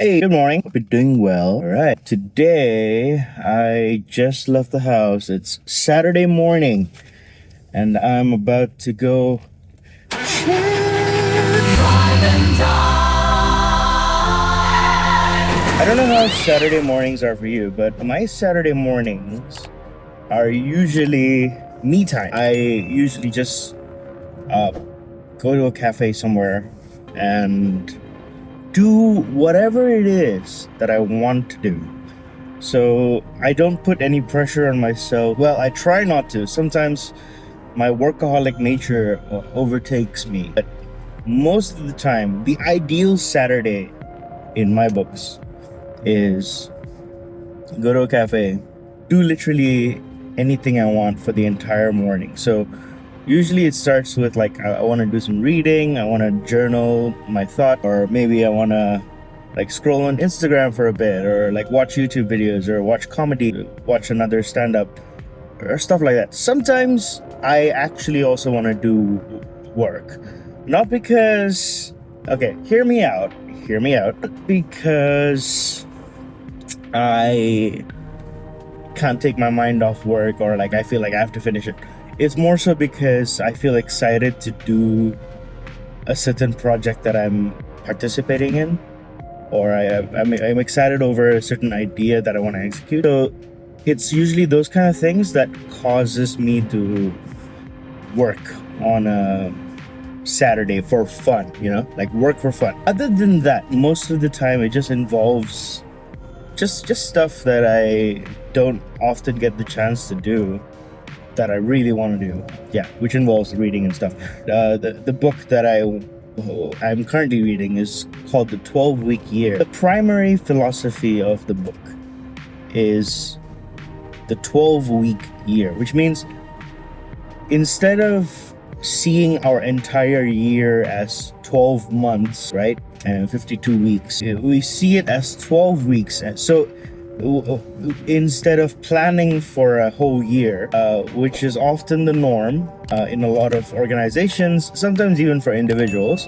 Hey, good morning. Hope you're doing well. All right. Today, I just left the house. It's Saturday morning, and I'm about to go. I don't know how Saturday mornings are for you, but my Saturday mornings are usually me time. I usually just go to a cafe somewhere and do whatever it is that I want to do. So I don't put any pressure on myself. Well, I try not to. Sometimes my workaholic nature overtakes me. But most of the time, the ideal Saturday in my books is go to a cafe, do literally anything I want for the entire morning. So usually it starts with I want to do some reading, I want to journal my thought, or maybe I want to scroll on Instagram for a bit, or watch YouTube videos, or watch comedy, watch another stand-up, or stuff like that. Sometimes I actually also want to do work. Not because, okay, hear me out, because I can't take my mind off work, or I feel like I have to finish it. It's more so because I feel excited to do a certain project that I'm participating in, or I'm excited over a certain idea that I want to execute. So it's usually those kind of things that causes me to work on a Saturday for fun, work for fun. Other than that, most of the time it just involves just stuff that I don't often get the chance to do, that I really want to do. Yeah, which involves reading and stuff. The book that I'm currently reading is called The 12-Week Year. The primary philosophy of the book is the 12-week year, which means instead of seeing our entire year as 12 months, right, and 52 weeks, we see it as 12 weeks. So instead of planning for a whole year, which is often the norm in a lot of organizations, sometimes even for individuals,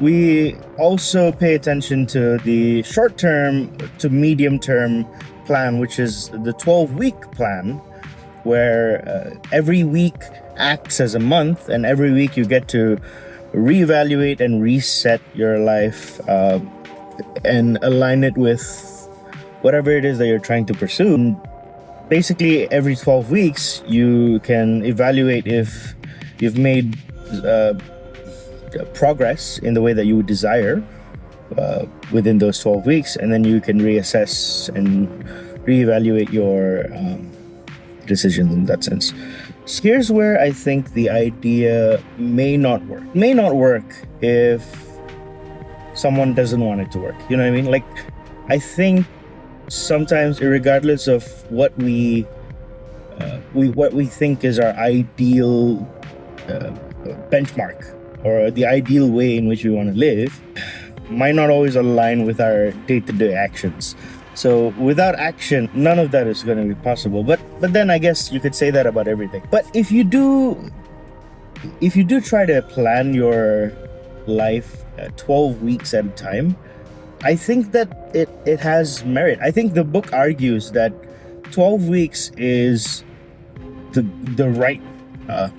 we also pay attention to the short-term to medium-term plan, which is the 12-week plan, where every week acts as a month, and every week you get to reevaluate and reset your life and align it with whatever it is that you're trying to pursue. And basically, every 12 weeks, you can evaluate if you've made progress in the way that you would desire within those 12 weeks, and then you can reassess and reevaluate your decisions in that sense. So here's where I think the idea may not work. May not work if someone doesn't want it to work. You know what I mean? I think sometimes, regardless of what we think is our ideal benchmark, or the ideal way in which we want to live, might not always align with our day-to-day actions. So without action, none of that is going to be possible. But then I guess you could say that about everything. But if you do try to plan your life 12 weeks at a time, I think that it has merit. I think the book argues that 12 weeks is the right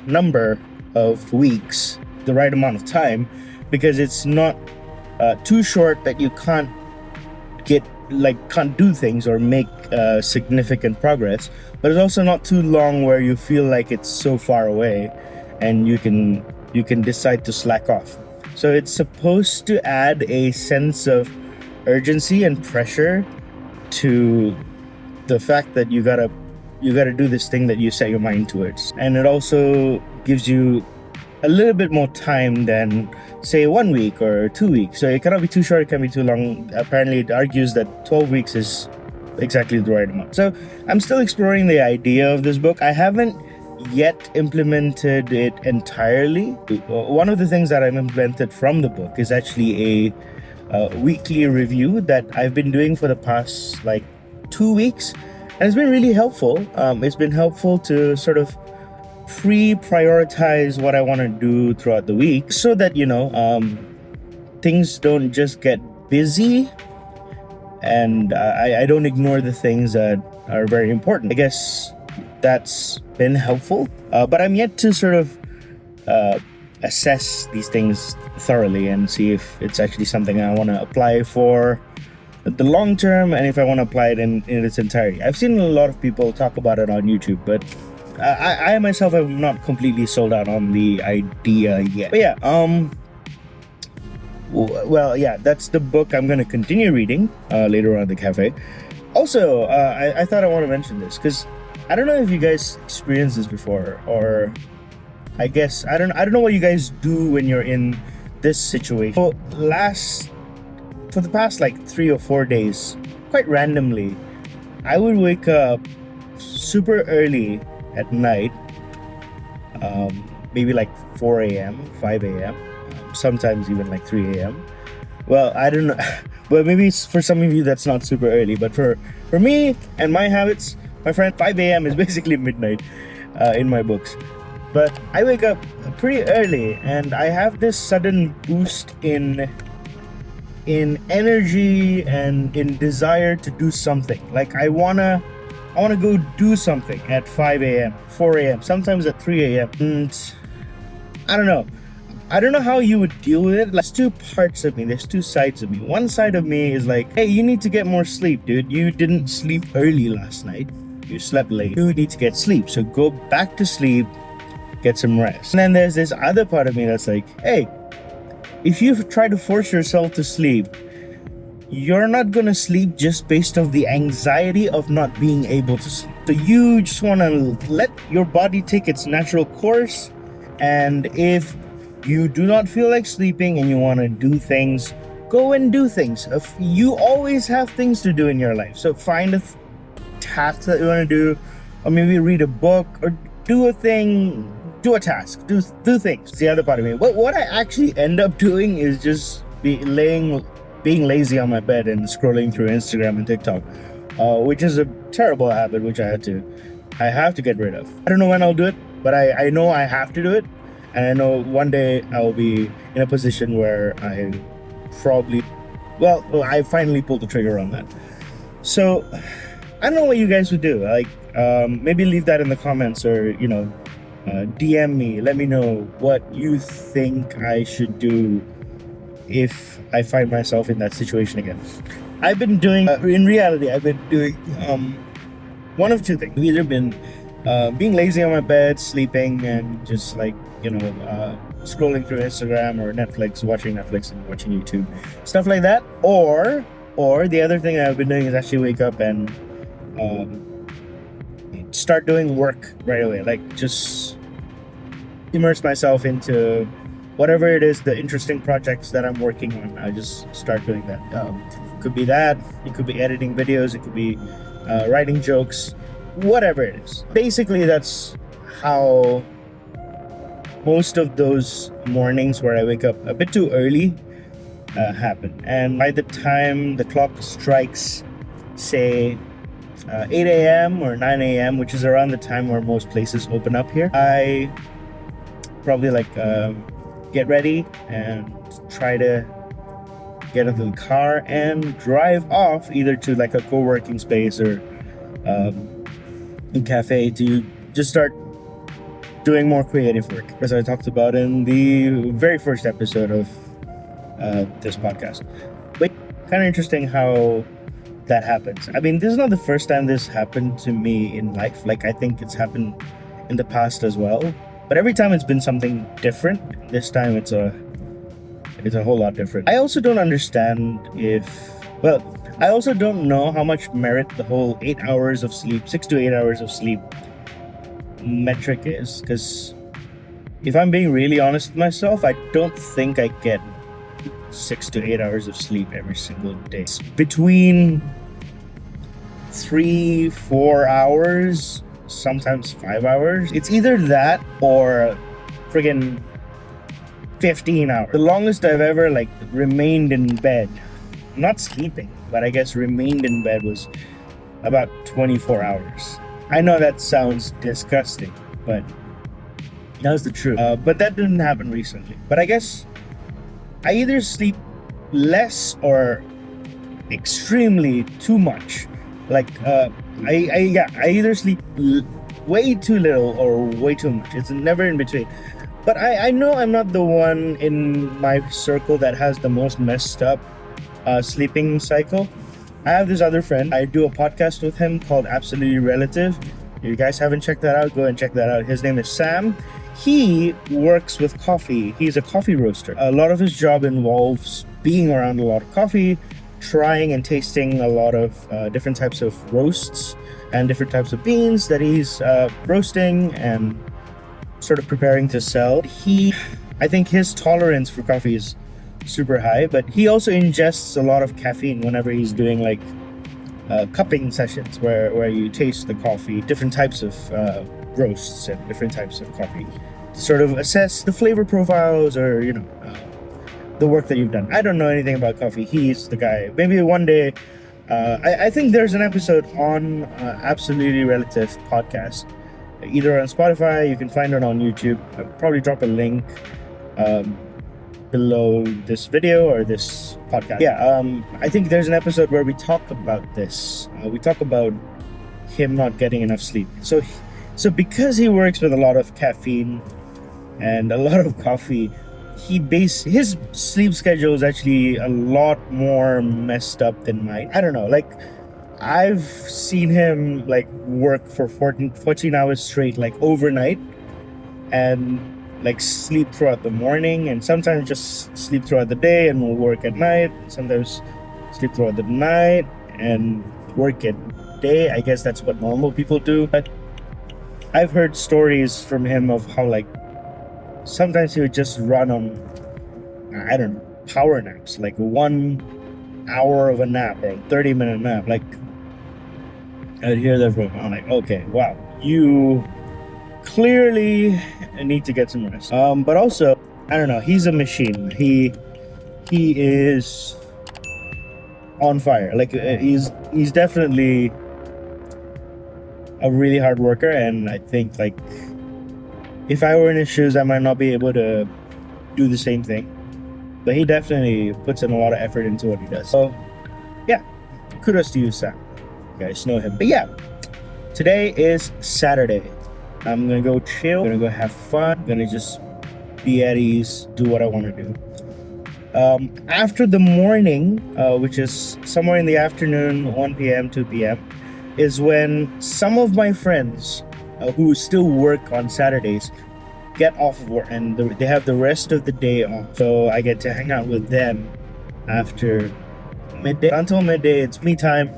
number of weeks, the right amount of time, because it's not too short that you can't do things or make significant progress, but it's also not too long where you feel like it's so far away and you can decide to slack off. So it's supposed to add a sense of urgency and pressure to the fact that you gotta do this thing that you set your mind towards. And it also gives you a little bit more time than, say, 1 week or 2 weeks. So it cannot be too short, it can be too long. Apparently it argues that 12 weeks is exactly the right amount. So I'm still exploring the idea of this book. I haven't yet implemented it entirely. One of the things that I've implemented from the book is actually a weekly review that I've been doing for the past 2 weeks, and it's been really helpful. It's been helpful to sort of prioritize what I want to do throughout the week, so that things don't just get busy and I don't ignore the things that are very important. I guess that's been helpful, but I'm yet to sort of assess these things thoroughly and see if it's actually something I want to apply for the long term, and if I want to apply it in its entirety. I've seen a lot of people talk about it on YouTube, but I myself am not completely sold out on the idea yet. But yeah, well, yeah, that's the book I'm going to continue reading later on at the cafe. Also, I thought I want to mention this because I don't know if you guys experienced this before, or I guess I don't know what you guys do when you're in this situation. So for the past like 3 or 4 days, quite randomly, I would wake up super early at night, maybe like 4 a.m., 5 a.m., sometimes even like 3 a.m. Well, I don't know, but maybe for some of you that's not super early, but for me and my habits, my friend, 5 a.m. is basically midnight in my books. But I wake up pretty early and I have this sudden boost in energy and in desire to do something. Like I wanna go do something at 5 a.m., 4 a.m., sometimes at 3 a.m. And I don't know how you would deal with it. There's two parts of me, there's two sides of me. One side of me is like, hey, you need to get more sleep, dude. You didn't sleep early last night. You slept late. You need to get sleep. So go back to sleep, get some rest. And then there's this other part of me that's like, hey, if you try to force yourself to sleep, you're not gonna sleep just based off the anxiety of not being able to sleep. So you just wanna let your body take its natural course, and if you do not feel like sleeping and you wanna do things, go and do things. If you always have things to do in your life, so find a task that you wanna do, or maybe read a book, or do a thing, do a task, do things. It's the other part of me. What I actually end up doing is just being lazy on my bed and scrolling through Instagram and TikTok, which is a terrible habit which I have to get rid of. I don't know when I'll do it, but I know I have to do it, and I know one day I'll be in a position where I finally pulled the trigger on that. So I don't know what you guys would do. Like maybe leave that in the comments, or DM me, let me know what you think I should do if I find myself in that situation again. I've been doing one of two things. I've either been being lazy on my bed, sleeping, and just like scrolling through Instagram or Netflix, watching Netflix and watching YouTube, stuff like that, or the other thing I've been doing is actually wake up and start doing work right away. Like just immerse myself into whatever it is, the interesting projects that I'm working on. I just start doing that. It could be that, it could be editing videos, it could be writing jokes, whatever it is. Basically, that's how most of those mornings where I wake up a bit too early happen. And by the time the clock strikes, say 8 a.m. or 9 a.m., which is around the time where most places open up here, I probably get ready and try to get into the car and drive off either to like a co-working space or a cafe to just start doing more creative work, as I talked about in the very first episode of this podcast. But kind of interesting how that happens. I mean, this is not the first time this happened to me in life. Like, I think it's happened in the past as well, but every time it's been something different. This time it's a whole lot different. I also don't understand I also don't know how much merit the whole 6 to 8 hours of sleep metric is, because if I'm being really honest with myself, I don't think I get 6 to 8 hours of sleep every single day. It's between 3-4 hours, sometimes 5 hours. It's either that or friggin' 15 hours. The longest I've ever remained in bed, not sleeping, but I guess remained in bed, was about 24 hours. I know that sounds disgusting, but that's the truth. But that didn't happen recently. But I guess I either sleep less or extremely too much. Like I either sleep way too little or way too much. It's never in between. But I know I'm not the one in my circle that has the most messed up sleeping cycle. I have this other friend. I do a podcast with him called Absolutely Relative. If you guys haven't checked that out, go and check that out. His name is Sam. He works with coffee. He's a coffee roaster. A lot of his job involves being around a lot of coffee, trying and tasting a lot of different types of roasts and different types of beans that he's roasting and sort of preparing to sell. I think his tolerance for coffee is super high, but he also ingests a lot of caffeine whenever he's doing like cupping sessions where you taste the coffee, different types of roasts and different types of coffee to sort of assess the flavor profiles or the work that you've done. I don't know anything about coffee. He's the guy. Maybe one day I think there's an episode on Absolutely Relative podcast, either on Spotify. You can find it on YouTube. I'll probably drop a link below this video or this podcast. I think there's an episode where we talk about this. We talk about him not getting enough sleep. So because he works with a lot of caffeine and a lot of coffee, his sleep schedule is actually a lot more messed up than mine. I don't know, like I've seen him like work for 14 hours straight, like overnight, and like sleep throughout the morning, and sometimes just sleep throughout the day and we'll work at night. Sometimes sleep throughout the night and work at day. I guess that's what normal people do. But I've heard stories from him of how like sometimes he would just run on, I don't know, power naps, like 1 hour of a nap or a 30-minute nap. Like I'd hear that from him. I'm like, okay, wow, you clearly need to get some rest. But also, I don't know, he's a machine. He is on fire. Like he's definitely a really hard worker, and I think like if I were in his shoes, I might not be able to do the same thing. But he definitely puts in a lot of effort into what he does. So yeah, kudos to you, Sam. You guys know him. But yeah, today is Saturday. I'm gonna go chill, gonna go have fun, gonna just be at ease, do what I want to do. After the morning, which is somewhere in the afternoon, 1 p.m., 2 p.m., is when some of my friends who still work on Saturdays get off of work and they have the rest of the day off. So I get to hang out with them after midday. Until midday, it's me time.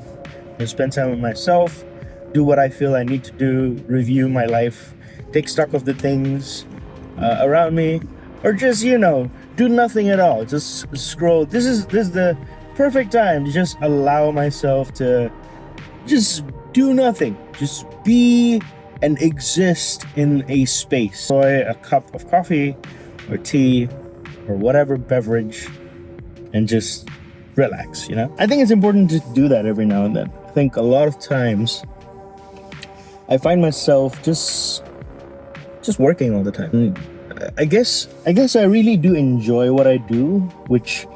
I spend time with myself, do what I feel I need to do, review my life, take stock of the things around me, or just, do nothing at all. Just scroll. This is the perfect time to just allow myself to just do nothing. Just be and exist in a space. Enjoy a cup of coffee or tea or whatever beverage and just relax, I think it's important to do that every now and then. I think a lot of times I find myself just working all the time. I guess I really do enjoy what I do, which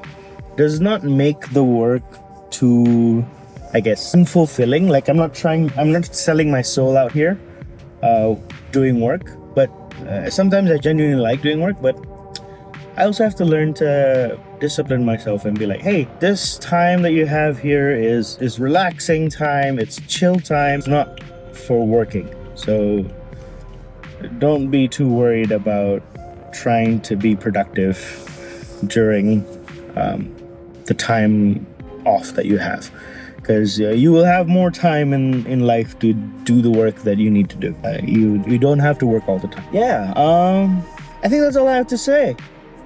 does not make the work too, unfulfilling. Like I'm not selling my soul out here doing work, but sometimes I genuinely like doing work, but I also have to learn to discipline myself and be like, hey, this time that you have here is relaxing time, it's chill time, it's not for working. So don't be too worried about trying to be productive during the time off that you have, because you will have more time in life to do the work that you need to do. You don't have to work all the time. I think that's all I have to say.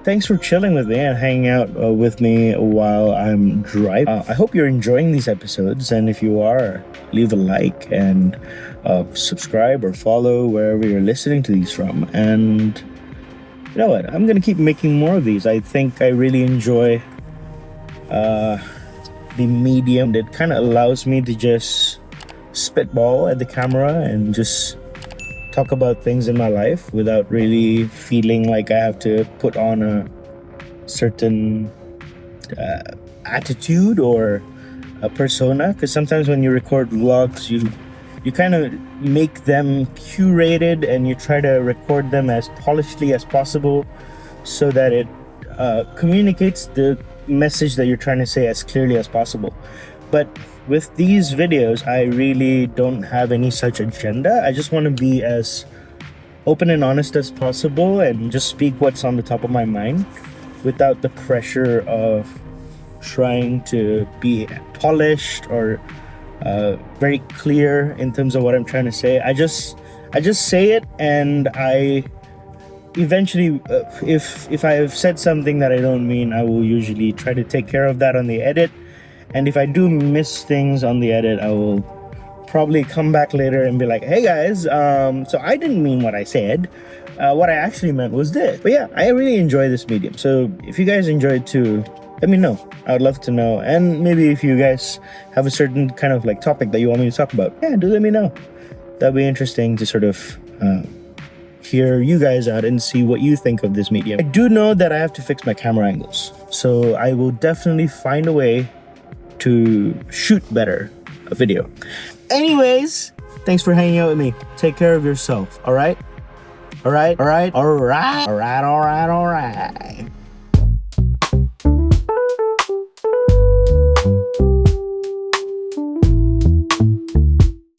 Thanks for chilling with me and hanging out with me while I'm driving. I hope you're enjoying these episodes, and if you are, leave a like and subscribe or follow wherever you're listening to these from. And you know what? I'm going to keep making more of these. I think I really enjoy the medium. It kind of allows me to just spitball at the camera and just talk about things in my life without really feeling like I have to put on a certain attitude or a persona, because sometimes when you record vlogs, you kind of make them curated and you try to record them as polishedly as possible so that it communicates the message that you're trying to say as clearly as possible. But with these videos, I really don't have any such agenda. I just want to be as open and honest as possible and just speak what's on the top of my mind without the pressure of trying to be polished or very clear in terms of what I'm trying to say. I just say it, and I eventually, if I have said something that I don't mean, I will usually try to take care of that on the edit. And if I do miss things on the edit, I will probably come back later and be like, hey guys, so I didn't mean what I said. What I actually meant was this. But yeah, I really enjoy this medium. So if you guys enjoy it too, let me know. I would love to know. And maybe if you guys have a certain kind of like topic that you want me to talk about, yeah, do let me know. That'd be interesting to sort of hear you guys out and see what you think of this medium. I do know that I have to fix my camera angles, so I will definitely find a way to shoot better a video. Anyways, thanks for hanging out with me. Take care of yourself, all right? All right? All right? All right? All right, all right, all right.